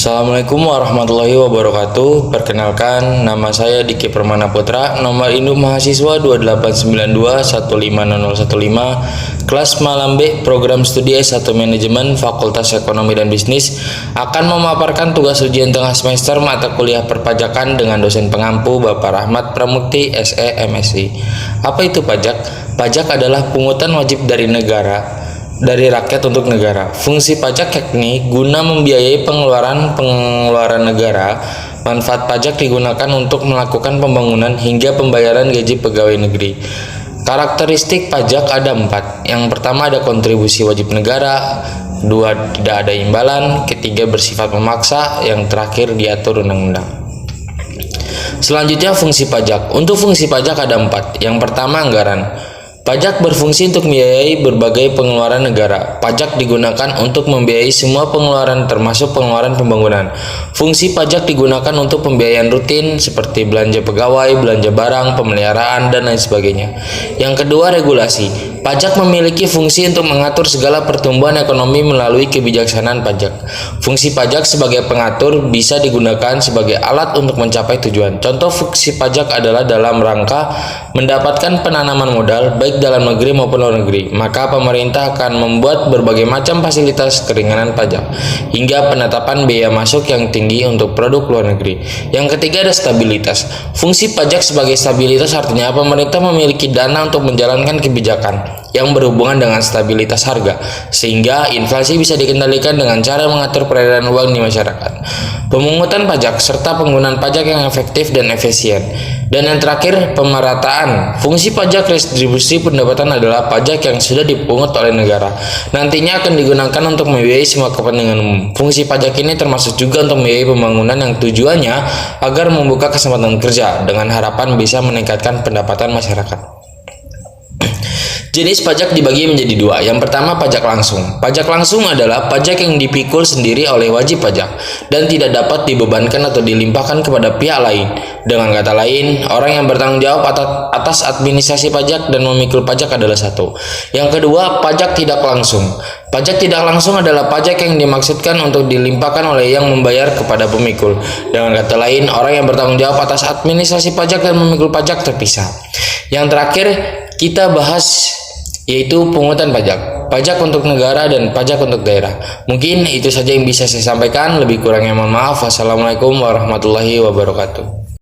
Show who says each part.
Speaker 1: Assalamualaikum warahmatullahi wabarakatuh. Perkenalkan, nama saya Diki Permana Putra, nomor induk mahasiswa 2892150015, kelas malam B, program studi S1 Manajemen, Fakultas Ekonomi dan Bisnis, akan memaparkan tugas ujian tengah semester mata kuliah perpajakan dengan dosen pengampu Bapak Rahmat Pramukti, SE, MSI. Apa itu pajak? Pajak adalah pungutan wajib dari rakyat untuk negara. Fungsi pajak yakni guna membiayai pengeluaran negara. Manfaat pajak digunakan untuk melakukan pembangunan hingga pembayaran gaji pegawai negeri. Karakteristik pajak ada 4. Yang pertama ada kontribusi wajib negara, kedua tidak ada imbalan, ketiga bersifat memaksa, yang terakhir diatur undang-undang. Selanjutnya fungsi pajak. Untuk fungsi pajak ada 4. Yang pertama anggaran. Pajak berfungsi untuk membiayai berbagai pengeluaran negara. Pajak digunakan untuk membiayai semua pengeluaran termasuk pengeluaran pembangunan. Fungsi pajak digunakan untuk pembiayaan rutin seperti belanja pegawai, belanja barang, pemeliharaan, dan lain sebagainya. Yang kedua regulasi. Pajak memiliki fungsi untuk mengatur segala pertumbuhan ekonomi melalui kebijaksanaan pajak. Fungsi pajak sebagai pengatur bisa digunakan sebagai alat untuk mencapai tujuan. Contoh fungsi pajak adalah dalam rangka mendapatkan penanaman modal baik dalam negeri maupun luar negeri, maka pemerintah akan membuat berbagai macam fasilitas keringanan pajak hingga penetapan biaya masuk yang tinggi untuk produk luar negeri. Yang ketiga ada stabilitas. Fungsi pajak sebagai stabilitas artinya pemerintah memiliki dana untuk menjalankan kebijakan yang berhubungan dengan stabilitas harga sehingga inflasi bisa dikendalikan dengan cara mengatur peredaran uang di masyarakat. Pemungutan pajak serta penggunaan pajak yang efektif dan efisien. Dan yang terakhir, pemerataan. Fungsi pajak redistribusi pendapatan adalah pajak yang sudah dipungut oleh negara. Nantinya akan digunakan untuk membiayai semua kepentingan umum. Fungsi pajak ini termasuk juga untuk membiayai pembangunan yang tujuannya agar membuka kesempatan kerja dengan harapan bisa meningkatkan pendapatan masyarakat. Jenis pajak dibagi menjadi 2. Yang pertama pajak langsung. Pajak langsung adalah pajak yang dipikul sendiri oleh wajib pajak dan tidak dapat dibebankan atau dilimpahkan kepada pihak lain. Dengan kata lain, orang yang bertanggung jawab atas administrasi pajak dan memikul pajak adalah satu. Yang kedua, pajak tidak langsung. Pajak tidak langsung adalah pajak yang dimaksudkan untuk dilimpahkan oleh yang membayar kepada pemikul. Dengan kata lain, orang yang bertanggung jawab atas administrasi pajak dan memikul pajak terpisah. Yang terakhir, kita bahas yaitu pungutan pajak, pajak untuk negara dan pajak untuk daerah. Mungkin itu saja yang bisa saya sampaikan, lebih kurangnya mohon maaf. Wassalamualaikum warahmatullahi wabarakatuh.